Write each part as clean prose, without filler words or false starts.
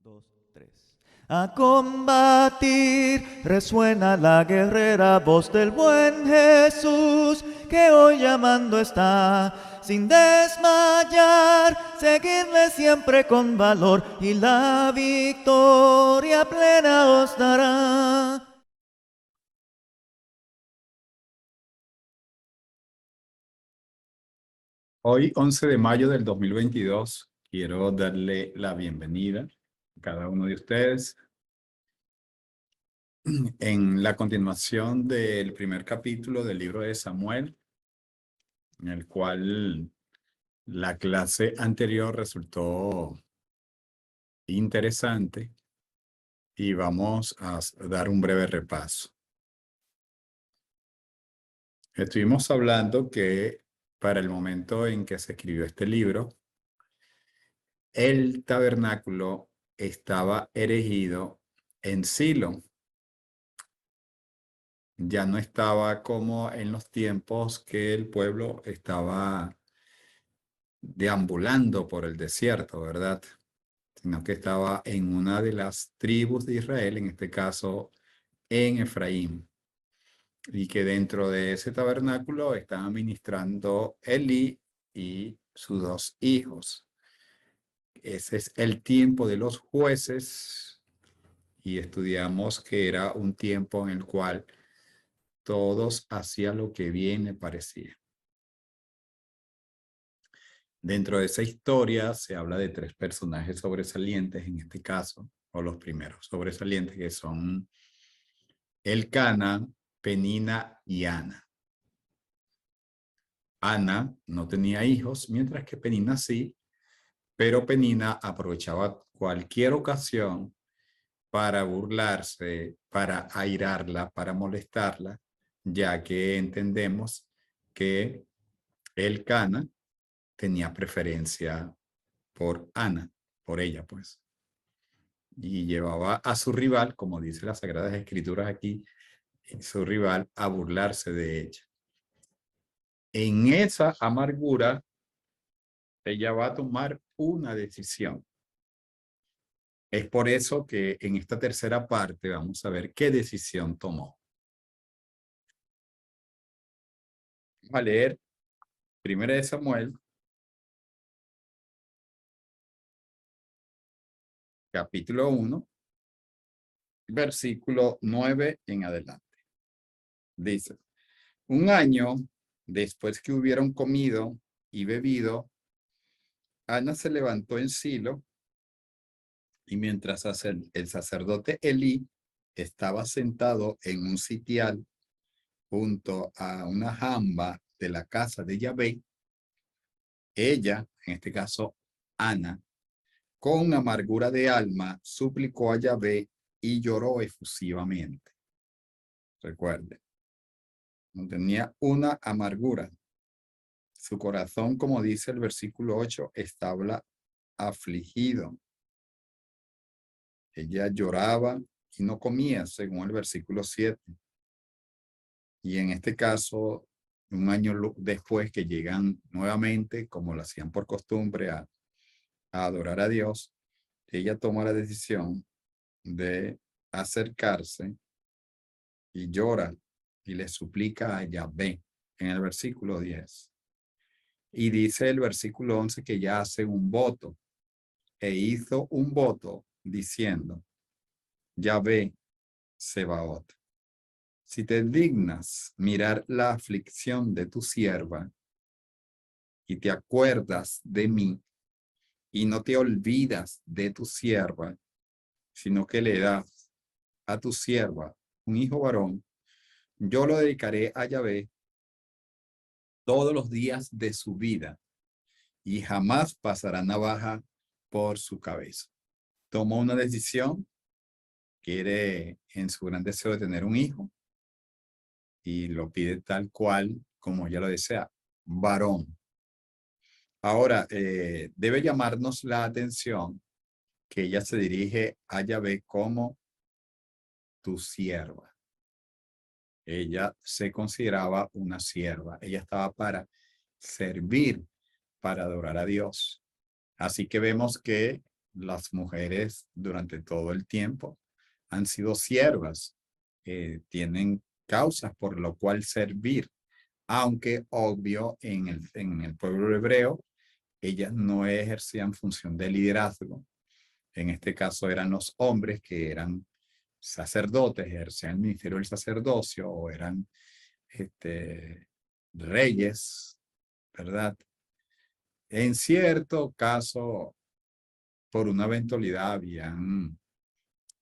dos, tres. A combatir resuena la guerrera voz del buen Jesús, que hoy llamando está, sin desmayar, seguirle siempre con valor y la victoria plena os dará. Hoy, 11 de mayo del 2022, quiero darle la bienvenida a cada uno de ustedes en la continuación del primer capítulo del libro de Samuel, en el cual la clase anterior resultó interesante y vamos a dar un breve repaso. Estuvimos hablando que para el momento en que se escribió este libro, el tabernáculo estaba erigido en Silo. Ya no estaba como en los tiempos que el pueblo estaba deambulando por el desierto, ¿verdad? Sino que estaba en una de las tribus de Israel, en este caso en Efraín, y que dentro de ese tabernáculo estaban ministrando Elí y sus dos hijos. Ese es el tiempo de los jueces, y estudiamos que era un tiempo en el cual todos hacían lo que bien les parecía. Dentro de esa historia se habla de tres personajes sobresalientes en este caso, o los primeros sobresalientes, que son Elcana, Penina y Ana. Ana no tenía hijos, mientras que Penina sí, pero Penina aprovechaba cualquier ocasión para burlarse, para airarla, para molestarla, ya que entendemos que Elcana tenía preferencia por Ana, por ella, pues. Y llevaba a su rival, como dice las Sagradas Escrituras aquí, su rival a burlarse de ella. En esa amargura, ella va a tomar una decisión. Es por eso que en esta tercera parte vamos a ver qué decisión tomó. Vamos a leer 1 de Samuel, capítulo 1, versículo 9 en adelante. Dice: un año después que hubieron comido y bebido, Ana se levantó en Silo, y mientras el sacerdote Elí estaba sentado en un sitial junto a una jamba de la casa de Yahvé, ella, en este caso Ana, con amargura de alma, suplicó a Yahvé y lloró efusivamente. Recuerde, no tenía una amargura. Su corazón, como dice el versículo 8, estaba afligido. Ella lloraba y no comía, según el versículo 7. Y en este caso, un año después que llegan nuevamente, como lo hacían por costumbre, a adorar a Dios, ella toma la decisión de acercarse y llora y le suplica a Yahvé en el versículo 10. Y dice el versículo 11 que ella hace un voto, e hizo un voto diciendo: Yahvé Sebaot, si te dignas mirar la aflicción de tu sierva y te acuerdas de mí y no te olvidas de tu sierva, sino que le das a tu sierva un hijo varón, yo lo dedicaré a Yahvé todos los días de su vida y jamás pasará navaja por su cabeza. Tomó una decisión, quiere en su gran deseo de tener un hijo y lo pide tal cual como ella lo desea, varón. Ahora, debe llamarnos la atención que ella se dirige a Yahvé como tu sierva. Ella se consideraba una sierva. Ella estaba para servir, para adorar a Dios. Así que vemos que las mujeres durante todo el tiempo han sido siervas, tienen causas por lo cual servir, aunque obvio en el pueblo hebreo ellas no ejercían función de liderazgo. En este caso eran los hombres que eran sacerdotes, ejercían el ministerio del sacerdocio o eran reyes, ¿verdad? En cierto caso, por una eventualidad, habían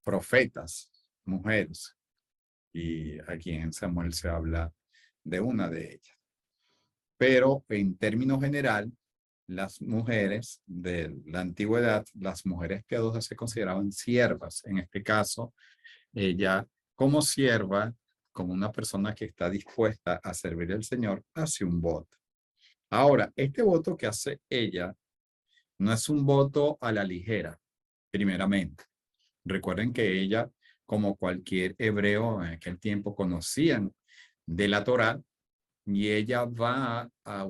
profetas, mujeres, y aquí en Samuel se habla de una de ellas. Pero en términos general, las mujeres de la antigüedad, las mujeres piadosas se consideraban siervas. En este caso, ella como sierva, como una persona que está dispuesta a servir al Señor, hace un voto. Ahora, este voto que hace ella no es un voto a la ligera, primeramente. Recuerden que ella, como cualquier hebreo en aquel tiempo, conocían de la Torá y ella va a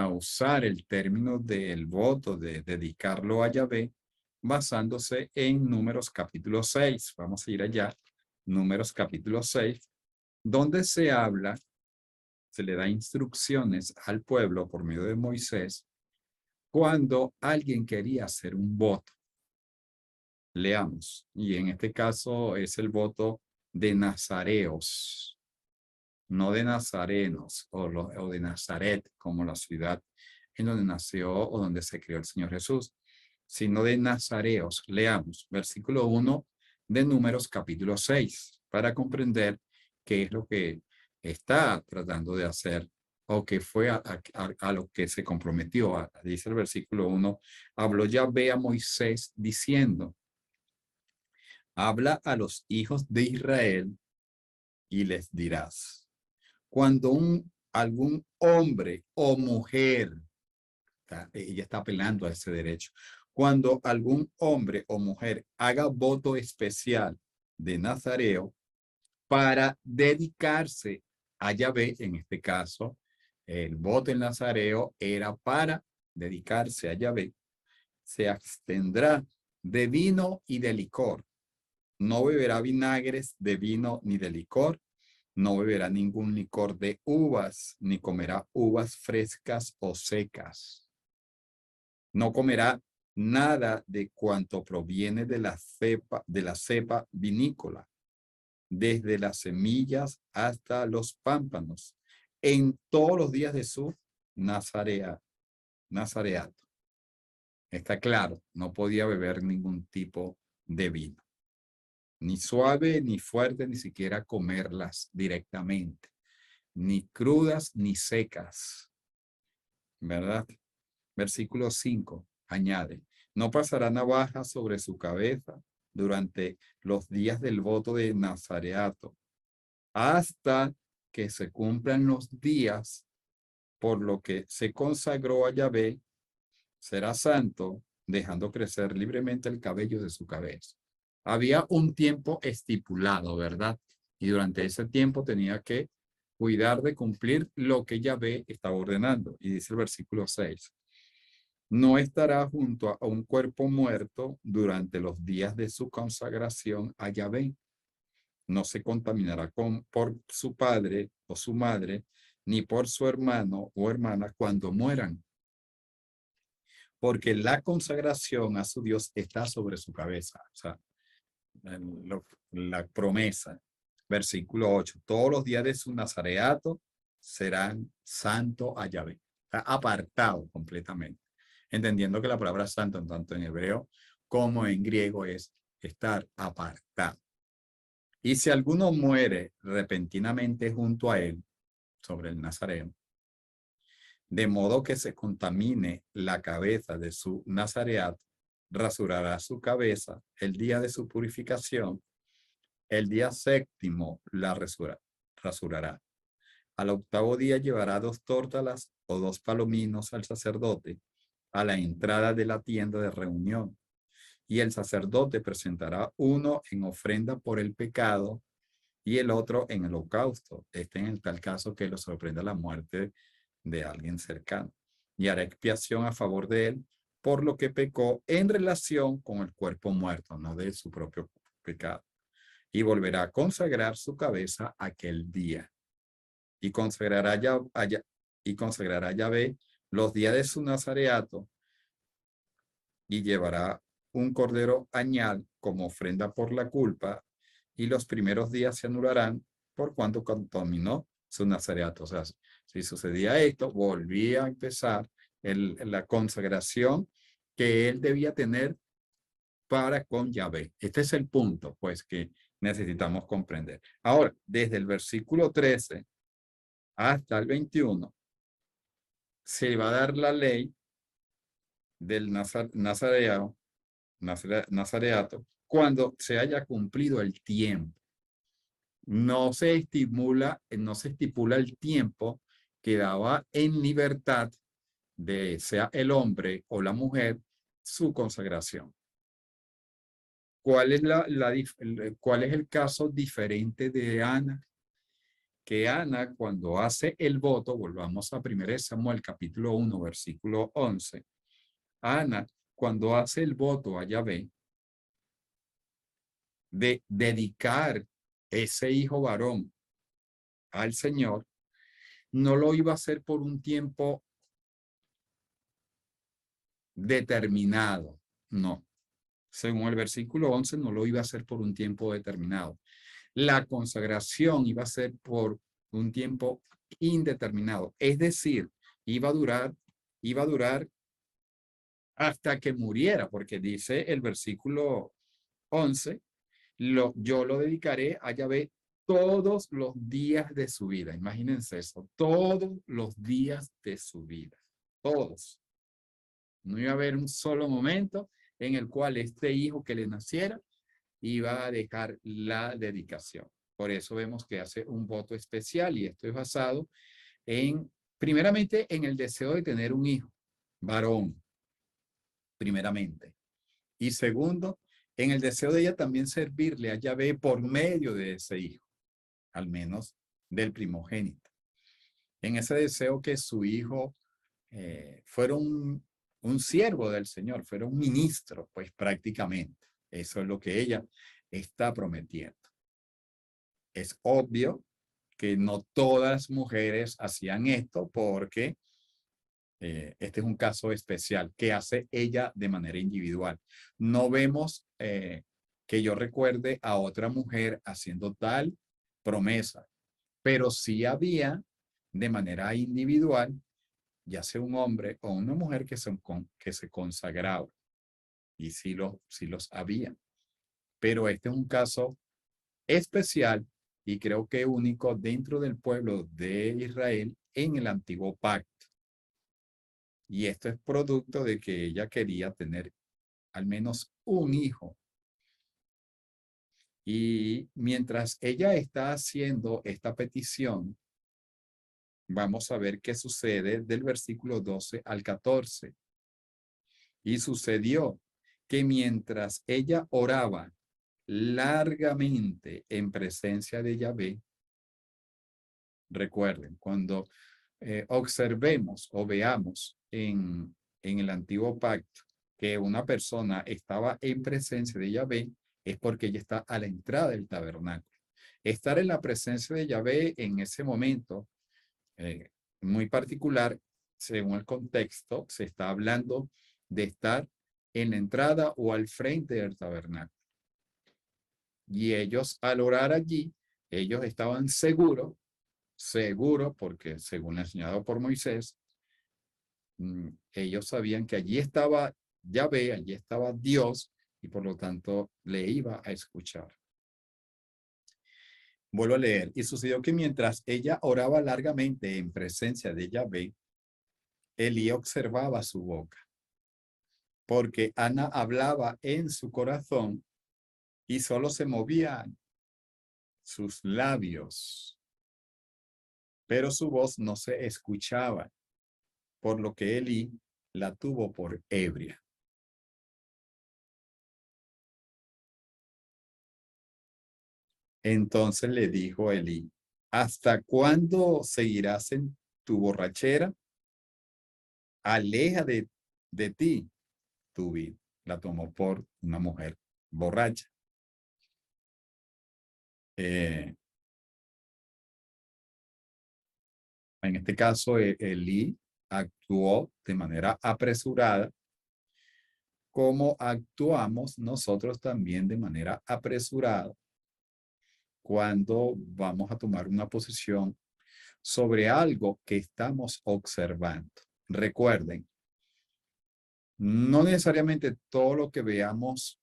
usar el término del voto, de dedicarlo a Yahvé, basándose en Números capítulo 6. Vamos a ir allá, Números capítulo 6, donde se habla, se le da instrucciones al pueblo por medio de Moisés cuando alguien quería hacer un voto. Leamos, y en este caso es el voto de nazareos, no de nazarenos o de Nazaret, como la ciudad en donde nació o donde se crió el Señor Jesús, sino de nazareos. Leamos, versículo 1 de Números capítulo 6, para comprender qué es lo que está tratando de hacer o que fue a lo que se comprometió. Dice el versículo 1, habló Yahvé a Moisés diciendo, habla a los hijos de Israel y les dirás, cuando algún hombre o mujer, ella está apelando a ese derecho, cuando algún hombre o mujer haga voto especial de nazareo para dedicarse a Yahvé, en este caso, el voto en nazareo era para dedicarse a Yahvé, se abstendrá de vino y de licor. No beberá vinagres de vino ni de licor, no beberá ningún licor de uvas, ni comerá uvas frescas o secas. No comerá nada de cuanto proviene de la cepa vinícola, desde las semillas hasta los pámpanos, en todos los días de su nazareato. Está claro, no podía beber ningún tipo de vino. Ni suave, ni fuerte, ni siquiera comerlas directamente. Ni crudas, ni secas. ¿Verdad? Versículo 5 añade, no pasará navaja sobre su cabeza durante los días del voto de nazareato, hasta que se cumplan los días por lo que se consagró a Yahvé, será santo, dejando crecer libremente el cabello de su cabeza. Había un tiempo estipulado, ¿verdad? Y durante ese tiempo tenía que cuidar de cumplir lo que Yahvé estaba ordenando. Y dice el versículo 6, no estará junto a un cuerpo muerto durante los días de su consagración a Yahvé. No se contaminará por su padre o su madre, ni por su hermano o hermana cuando mueran, porque la consagración a su Dios está sobre su cabeza. O sea, la promesa, versículo 8, todos los días de su nazareato serán santo a Yahvé. Está apartado completamente. Entendiendo que la palabra santo, tanto en hebreo como en griego, es estar apartado. Y si alguno muere repentinamente junto a él, sobre el nazareo, de modo que se contamine la cabeza de su nazareato, rasurará su cabeza el día de su purificación, el día séptimo la rasurará. Al octavo día llevará 2 tórtolas o 2 palominos al sacerdote a la entrada de la tienda de reunión. Y el sacerdote presentará uno en ofrenda por el pecado y el otro en el holocausto. En el tal caso que lo sorprenda la muerte de alguien cercano. y hará expiación a favor de él por lo que pecó en relación con el cuerpo muerto, no de su propio pecado. Y volverá a consagrar su cabeza aquel día. Y consagrará a Yahvé los días de su nazareato y llevará un cordero añal como ofrenda por la culpa, y los primeros días se anularán por cuanto contaminó su nazareato. O sea, si sucedía esto, volvía a empezar la consagración que él debía tener para con Yahvé. Este es el punto, pues, que necesitamos comprender. Ahora, desde el versículo 13 hasta el 21, se va a dar la ley del nazareato cuando se haya cumplido el tiempo. No se estipula el tiempo que daba en libertad de sea el hombre o la mujer su consagración. ¿Cuál es cuál es el caso diferente de Ana? Que Ana, cuando hace el voto, volvamos a 1 Samuel capítulo 1, versículo 11, Ana, cuando hace el voto a Yahvé de dedicar ese hijo varón al Señor, no lo iba a hacer por un tiempo determinado, no. Según el versículo 11, no lo iba a hacer por un tiempo determinado. La consagración iba a ser por un tiempo indeterminado, es decir, iba a durar hasta que muriera, porque dice el versículo 11, yo lo dedicaré a Yahvé todos los días de su vida. Imagínense eso, todos los días de su vida, todos. No iba a haber un solo momento en el cual este hijo que le naciera iba a dejar la dedicación. Por eso vemos que hace un voto especial, y esto es basado primeramente, en el deseo de tener un hijo, varón, primeramente. Y segundo, en el deseo de ella también servirle a Yahvé por medio de ese hijo, al menos del primogénito. En ese deseo que su hijo fuera un siervo del Señor, fuera un ministro, pues prácticamente. Eso es lo que ella está prometiendo. Es obvio que no todas las mujeres hacían esto, porque este es un caso especial que hace ella de manera individual. No vemos que yo recuerde a otra mujer haciendo tal promesa, pero sí había de manera individual, ya sea un hombre o una mujer que se consagraba, y sí los había. Pero este es un caso especial y creo que único dentro del pueblo de Israel en el antiguo pacto. Y esto es producto de que ella quería tener al menos un hijo. Y mientras ella está haciendo esta petición, vamos a ver qué sucede del versículo 12 al 14. Y sucedió que mientras ella oraba largamente en presencia de Yahvé, recuerden, cuando observemos o veamos en el antiguo pacto que una persona estaba en presencia de Yahvé, es porque ella está a la entrada del tabernáculo. Estar en la presencia de Yahvé en ese momento muy particular, según el contexto, se está hablando de estar en la entrada o al frente del tabernáculo. Y ellos, al orar allí, ellos estaban seguros, porque según enseñado por Moisés, ellos sabían que allí estaba Yahvé, allí estaba Dios, y por lo tanto le iba a escuchar. Vuelvo a leer. Y sucedió que mientras ella oraba largamente en presencia de Yahvé, Elí observaba su boca, porque Ana hablaba en su corazón y solo se movían sus labios, pero su voz no se escuchaba, por lo que Elí la tuvo por ebria. Entonces le dijo Elí: ¿hasta cuándo seguirás en tu borrachera? aleja de ti tu vida. La tomó por una mujer borracha. En este caso, Elí actuó de manera apresurada, como actuamos nosotros también de manera apresurada cuando vamos a tomar una posición sobre algo que estamos observando. Recuerden, no necesariamente todo lo que veamos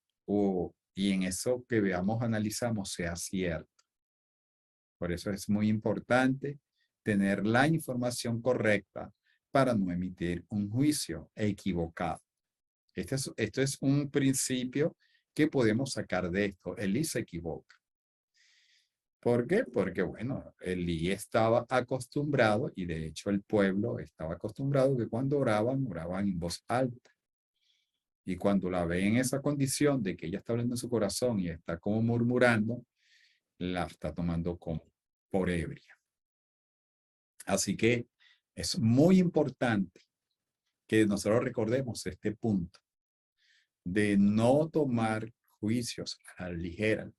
y en eso que veamos analizamos sea cierto. Por eso es muy importante tener la información correcta para no emitir un juicio equivocado. Esto es un principio que podemos sacar de esto. Elí se equivoca. ¿Por qué? Porque, bueno, Elí estaba acostumbrado, y de hecho el pueblo estaba acostumbrado, que cuando oraban, oraban en voz alta. Y cuando la ve en esa condición de que ella está hablando en su corazón y está como murmurando, la está tomando como por ebria. Así que es muy importante que nosotros recordemos este punto de no tomar juicios a la ligera.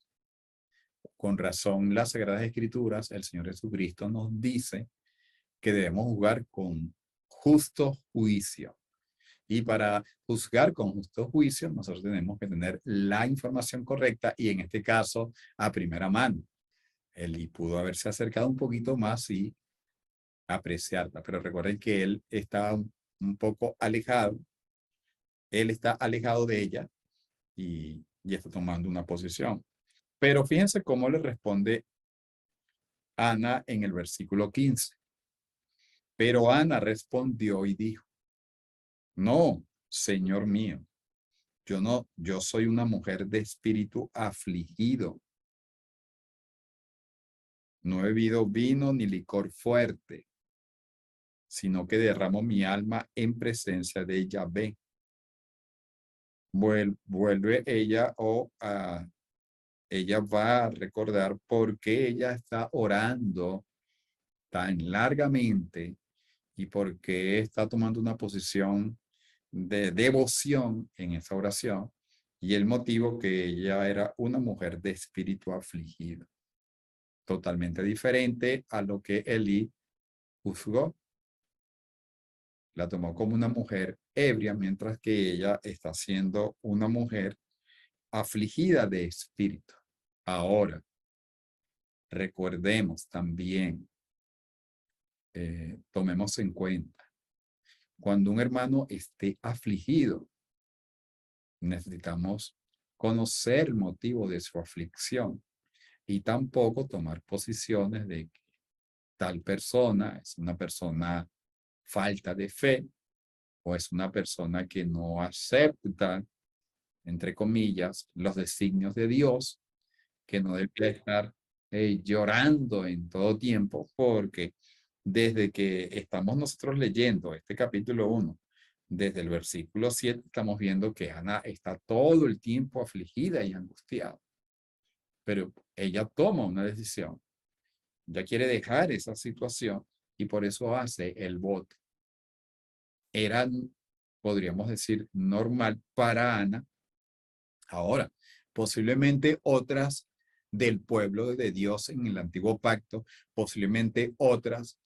Con razón, las Sagradas Escrituras, el Señor Jesucristo nos dice que debemos juzgar con justo juicio. Y para juzgar con justo juicio, nosotros tenemos que tener la información correcta y en este caso a primera mano. Él pudo haberse acercado un poquito más y apreciarla, pero recuerden que él estaba un poco alejado. Él está alejado de ella y está tomando una posición. Pero fíjense cómo le responde Ana en el versículo 15. Pero Ana respondió y dijo, no, Señor mío, yo soy una mujer de espíritu afligido. No he bebido vino ni licor fuerte, sino que derramo mi alma en presencia de Yahvé. Vuelve ella ella va a recordar por qué ella está orando tan largamente y por qué está tomando una posición de devoción en esa oración y el motivo que ella era una mujer de espíritu afligido. Totalmente diferente a lo que Elí juzgó. La tomó como una mujer ebria, mientras que ella está siendo una mujer afligida de espíritu. Ahora, recordemos también, tomemos en cuenta, cuando un hermano esté afligido, necesitamos conocer el motivo de su aflicción y tampoco tomar posiciones de que tal persona es una persona falta de fe o es una persona que no acepta, entre comillas, los designios de Dios, que no debe estar llorando en todo tiempo, porque desde que estamos nosotros leyendo este capítulo 1, desde el versículo 7, estamos viendo que Ana está todo el tiempo afligida y angustiada. Pero ella toma una decisión. Ya quiere dejar esa situación y por eso hace el voto. Era, podríamos decir, normal para Ana. Ahora, posiblemente otras del pueblo de Dios en el antiguo pacto, posiblemente otras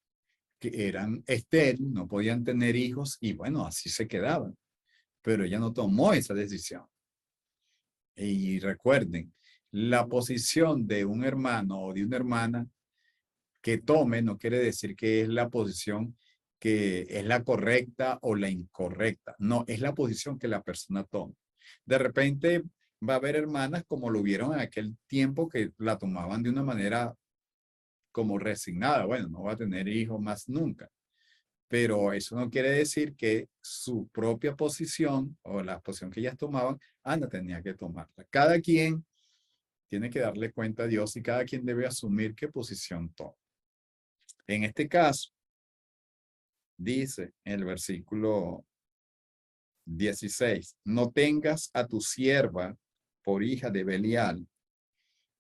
que eran estériles, no podían tener hijos y bueno, así se quedaban. Pero ella no tomó esa decisión. Y recuerden, la posición de un hermano o de una hermana que tome no quiere decir que es la posición que es la correcta o la incorrecta. No, es la posición que la persona toma. De repente va a haber hermanas como lo vieron en aquel tiempo que la tomaban de una manera como resignada. Bueno, no va a tener hijos más nunca. Pero eso no quiere decir que su propia posición o la posición que ellas tomaban, Ana tenía que tomarla. Cada quien tiene que darle cuenta a Dios y cada quien debe asumir qué posición toma. En este caso, dice en el versículo 16, no tengas a tu sierva por hija de Belial,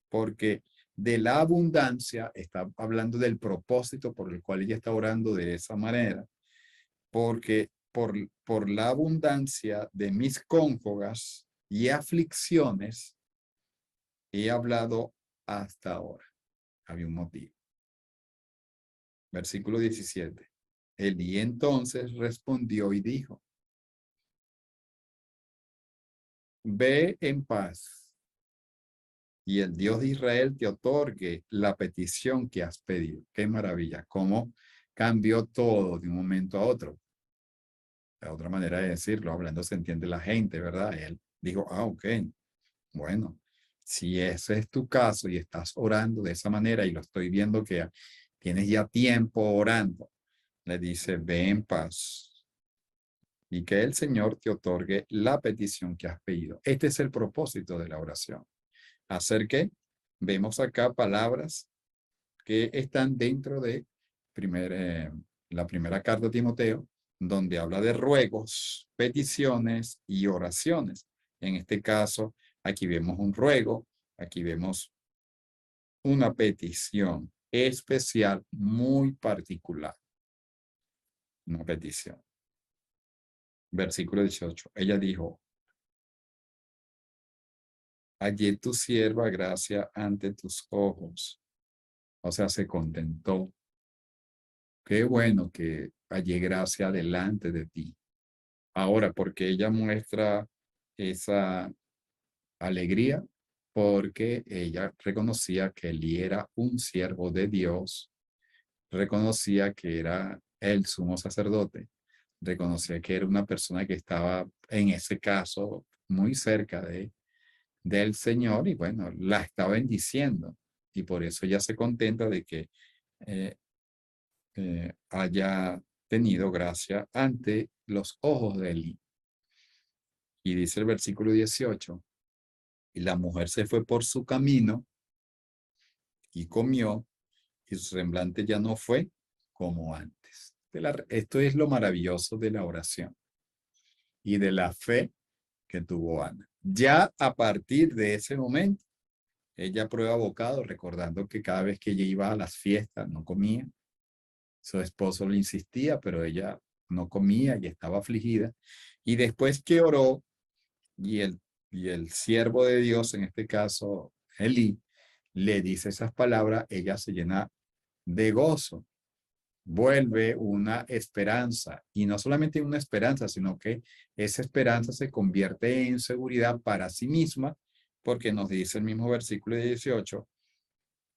porque de la abundancia, está hablando del propósito por el cual ella está orando de esa manera, porque por la abundancia de mis cónjugas y aflicciones, he hablado hasta ahora. Había un motivo. Versículo 17. Elí entonces respondió y dijo: ve en paz, y el Dios de Israel te otorgue la petición que has pedido. Qué maravilla, cómo cambió todo de un momento a otro. La otra manera de decirlo, hablando se entiende la gente, ¿verdad? Él dijo, ok, bueno, si ese es tu caso y estás orando de esa manera y lo estoy viendo que tienes ya tiempo orando, le dice, ve en paz y que el Señor te otorgue la petición que has pedido. Este es el propósito de la oración. ¿Hacer qué? Vemos acá palabras que están dentro de la primera carta a Timoteo, donde habla de ruegos, peticiones y oraciones. En este caso, aquí vemos un ruego, aquí vemos una petición especial, muy particular. Una petición. Versículo 18. Ella dijo, hallé tu sierva gracia ante tus ojos. O sea, se contentó. Qué bueno que hallé gracia delante de ti. Ahora, porque ella muestra esa alegría, porque ella reconocía que Elí era un siervo de Dios, reconocía que era el sumo sacerdote, reconocía que era una persona que estaba en ese caso muy cerca del Señor y bueno, la está bendiciendo y por eso ella se contenta de que eh, haya tenido gracia ante los ojos de Elí. Y dice el versículo 18, y la mujer se fue por su camino y comió, y su semblante ya no fue como antes. Esto es lo maravilloso de la oración y de la fe que tuvo Ana. Ya a partir de ese momento, ella prueba bocado, recordando que cada vez que ella iba a las fiestas no comía. Su esposo le insistía, pero ella no comía y estaba afligida. Y después que oró, y el siervo de Dios, en este caso Elí, le dice esas palabras, ella se llena de gozo, vuelve una esperanza, y no solamente una esperanza, sino que esa esperanza se convierte en seguridad para sí misma, porque nos dice el mismo versículo 18,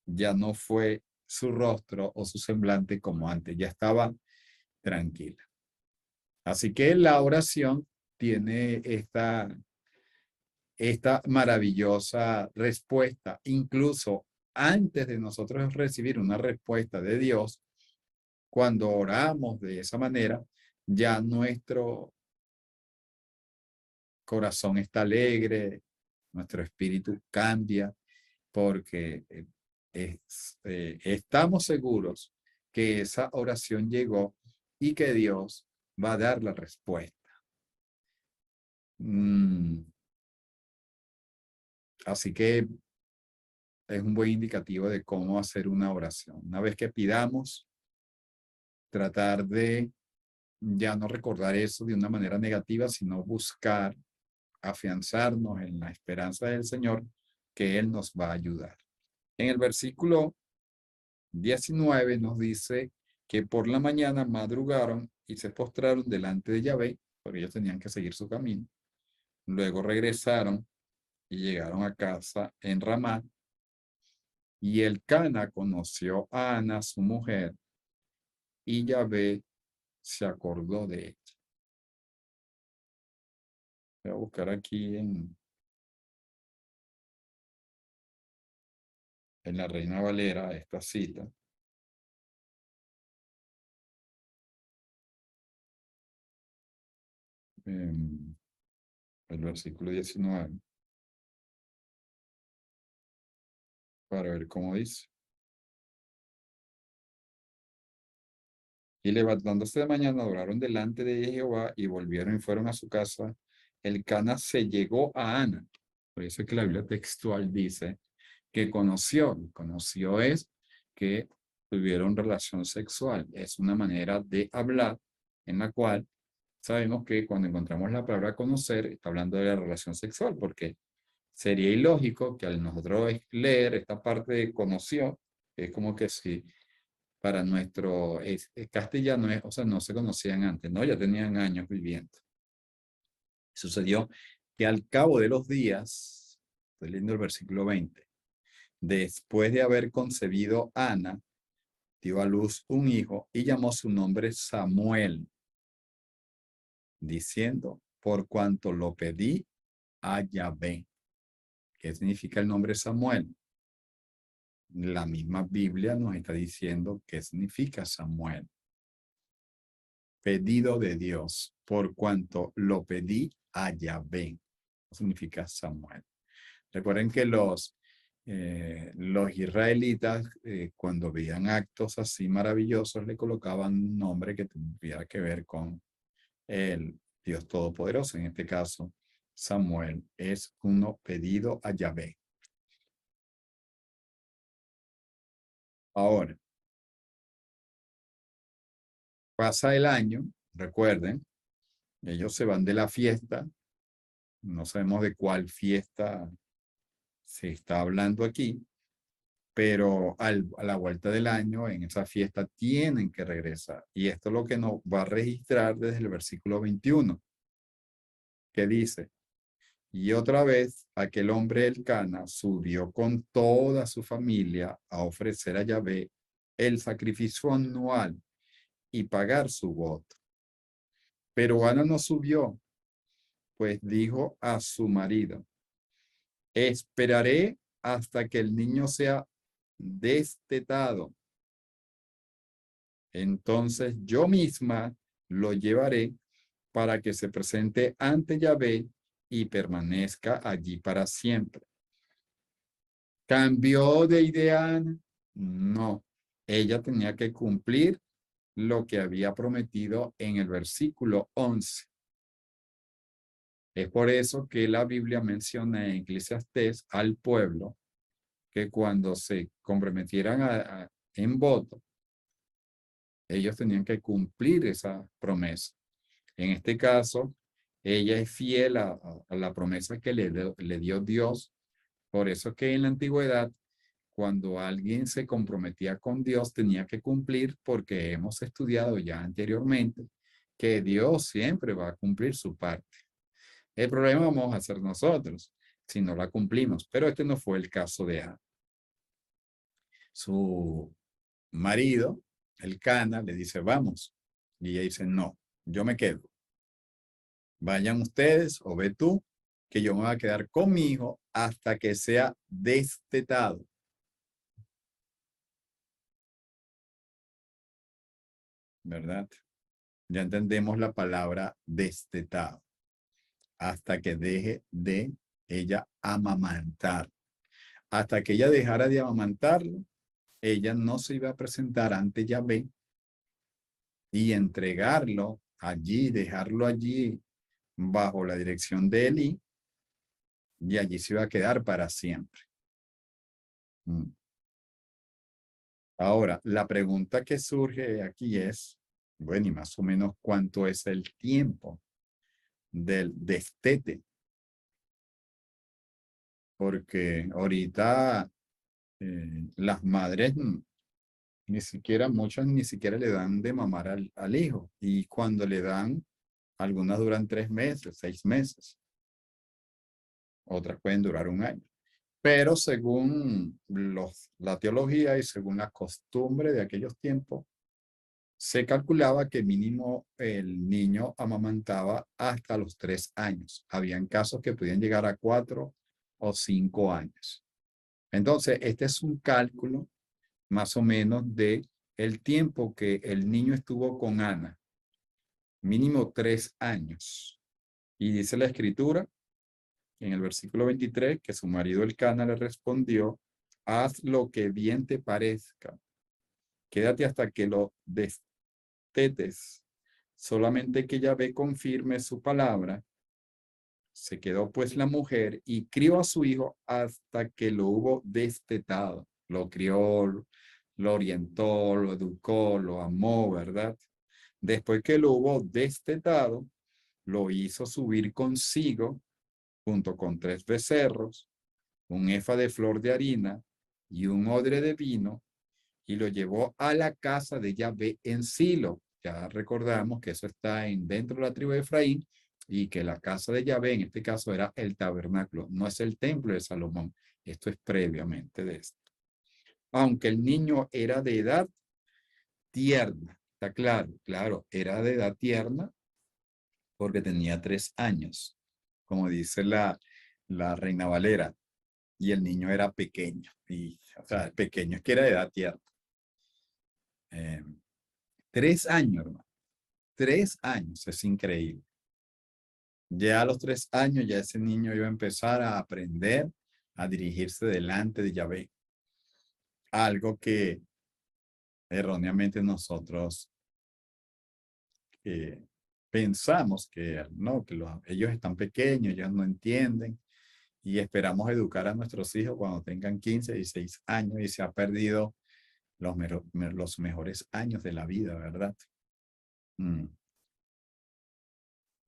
ya no fue su rostro o su semblante como antes, ya estaba tranquila. Así que la oración tiene esta maravillosa respuesta, incluso antes de nosotros recibir una respuesta de Dios, cuando oramos de esa manera, ya nuestro corazón está alegre, nuestro espíritu cambia, porque estamos seguros que esa oración llegó y que Dios va a dar la respuesta. Así que es un buen indicativo de cómo hacer una oración. Una vez que pidamos, tratar de ya no recordar eso de una manera negativa, sino buscar afianzarnos en la esperanza del Señor, que Él nos va a ayudar. En el versículo 19 nos dice que por la mañana madrugaron y se postraron delante de Yahvé, porque ellos tenían que seguir su camino. Luego regresaron y llegaron a casa en Ramá. Y Elcana conoció a Ana, su mujer, y Yahvé se acordó de ella. Voy a buscar aquí en la Reina Valera esta cita. El versículo 19. Para ver cómo dice. Y levantándose de mañana, adoraron delante de Jehová y volvieron y fueron a su casa. Elcana se llegó a Ana. Por eso es que la Biblia textual dice que conoció. Conoció es que tuvieron relación sexual. Es una manera de hablar en la cual sabemos que cuando encontramos la palabra conocer, está hablando de la relación sexual, porque sería ilógico que al nosotros leer esta parte de conoció, es como que si para nuestro castellano, o sea, no se conocían antes, ¿no? Ya tenían años viviendo. Sucedió que al cabo de los días, estoy leyendo el versículo 20, después de haber concebido Ana, dio a luz un hijo y llamó su nombre Samuel, diciendo, por cuanto lo pedí a Yahvé. ¿Qué significa el nombre Samuel? La misma Biblia nos está diciendo qué significa Samuel. Pedido de Dios, por cuanto lo pedí a Yahvé. Significa Samuel. Recuerden que los israelitas, cuando veían actos así maravillosos, le colocaban un nombre que tuviera que ver con el Dios Todopoderoso. En este caso, Samuel es uno pedido a Yahvé. Ahora, pasa el año, recuerden, ellos se van de la fiesta, no sabemos de cuál fiesta se está hablando aquí, pero a la vuelta del año, en esa fiesta, tienen que regresar. Y esto es lo que nos va a registrar desde el versículo 21, que dice, y otra vez aquel hombre Elcana subió con toda su familia a ofrecer a Yahvé el sacrificio anual y pagar su voto. Pero Ana no subió, pues dijo a su marido, esperaré hasta que el niño sea destetado. Entonces yo misma lo llevaré para que se presente ante Yahvé y permanezca allí para siempre. ¿Cambió de idea Ana? No. Ella tenía que cumplir lo que había prometido en el versículo 11. Es por eso que la Biblia menciona en Eclesiastés al pueblo que cuando se comprometieran en voto, ellos tenían que cumplir esa promesa. En este caso, ella es fiel a la promesa que le dio Dios. Por eso que en la antigüedad, cuando alguien se comprometía con Dios, tenía que cumplir, porque hemos estudiado ya anteriormente que Dios siempre va a cumplir su parte. El problema vamos a hacer nosotros si no la cumplimos, pero este no fue el caso de Ana. Su marido, el Cana, le dice, vamos. Y ella dice, no, yo me quedo. Vayan ustedes o ve tú, que yo me voy a quedar con mi hijo hasta que sea destetado. ¿Verdad? Ya entendemos la palabra destetado. Hasta que deje de ella amamantar. Hasta que ella dejara de amamantarlo, ella no se iba a presentar ante Yahvé y entregarlo allí, dejarlo allí bajo la dirección de Elí, y allí se iba a quedar para siempre. Ahora, la pregunta que surge aquí es, bueno, y más o menos cuánto es el tiempo del destete. Porque ahorita las madres ni siquiera, muchas ni siquiera le dan de mamar al hijo. Y cuando le dan, algunas duran 3 meses, 6 meses. Otras pueden durar 1 año. Pero según la teología y según la costumbre de aquellos tiempos, se calculaba que mínimo el niño amamantaba hasta los 3 años. Habían casos que podían llegar a 4 o 5 años. Entonces, este es un cálculo más o menos de el tiempo que el niño estuvo con Ana. Mínimo 3 años. Y dice la escritura, en el versículo 23, que su marido Elcana le respondió, haz lo que bien te parezca. Quédate hasta que lo destetes. Solamente que Yahvé confirme su palabra. Se quedó pues la mujer y crió a su hijo hasta que lo hubo destetado. Lo crió, lo orientó, lo educó, lo amó, ¿verdad? Después que lo hubo destetado, lo hizo subir consigo junto con 3 becerros, un efa de flor de harina y un odre de vino, y lo llevó a la casa de Yahvé en Silo. Ya recordamos que eso está dentro de la tribu de Efraín, y que la casa de Yahvé en este caso era el tabernáculo, no es el templo de Salomón. Esto es previamente de esto. Aunque el niño era de edad tierna, está claro, claro, era de edad tierna porque tenía 3 años, como dice la Reina Valera, y el niño era pequeño, y, o sea, pequeño es que era de edad tierna. 3 años, hermano, 3 años, es increíble. Ya a los 3 años, ya ese niño iba a empezar a aprender a dirigirse delante de Yahvé. Algo que erróneamente nosotros pensamos que no, que ellos están pequeños, ellos no entienden, y esperamos educar a nuestros hijos cuando tengan 15, 16 años, y se ha perdido los mejores años de la vida, ¿verdad? En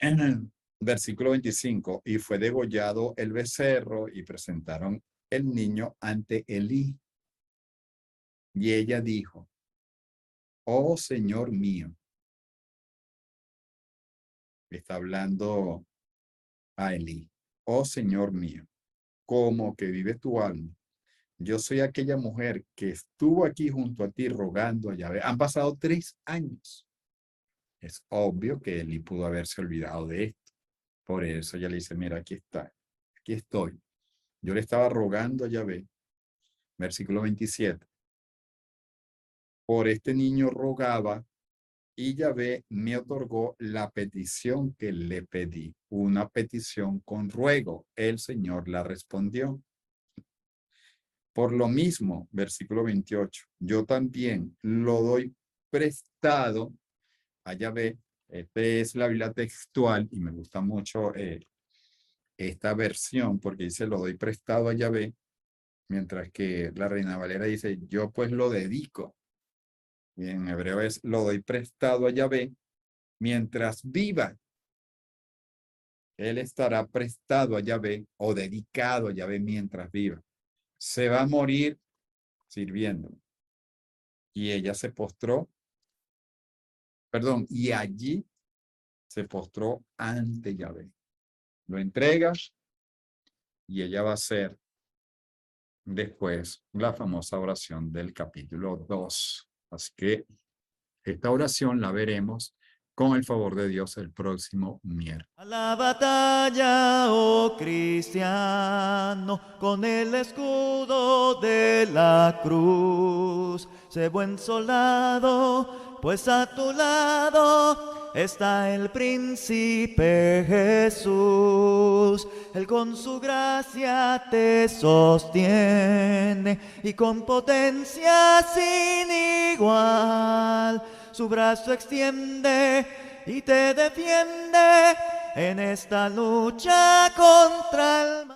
el versículo 25, y fue degollado el becerro y presentaron el niño ante Elí. Y ella dijo, oh Señor mío, está hablando a Elí, oh Señor mío, como que vive tu alma. Yo soy aquella mujer que estuvo aquí junto a ti rogando a Yahvé. Han pasado 3 años. Es obvio que Elí pudo haberse olvidado de esto. Por eso ella le dice, mira, aquí está, aquí estoy. Yo le estaba rogando a Yahvé. Versículo 27. Por este niño rogaba, y Yahvé me otorgó la petición que le pedí. Una petición con ruego. El Señor la respondió. Por lo mismo, versículo 28, yo también lo doy prestado a Yahvé. Esta es la Biblia textual y me gusta mucho esta versión porque dice lo doy prestado a Yahvé, mientras que la Reina Valera dice yo pues lo dedico. Y en hebreo es lo doy prestado a Yahvé mientras viva. Él estará prestado a Yahvé o dedicado a Yahvé mientras viva. Se va a morir sirviendo. Y ella se postró, perdón, y allí se postró ante Yahvé. Lo entregas y ella va a hacer después la famosa oración del capítulo 2. Así que esta oración la veremos con el favor de Dios el próximo miércoles. A la batalla, oh cristiano, con el escudo de la cruz. Sé buen soldado, pues a tu lado está el príncipe Jesús. Él con su gracia te sostiene y con potencia sin igual su brazo extiende y te defiende en esta lucha contra el mal.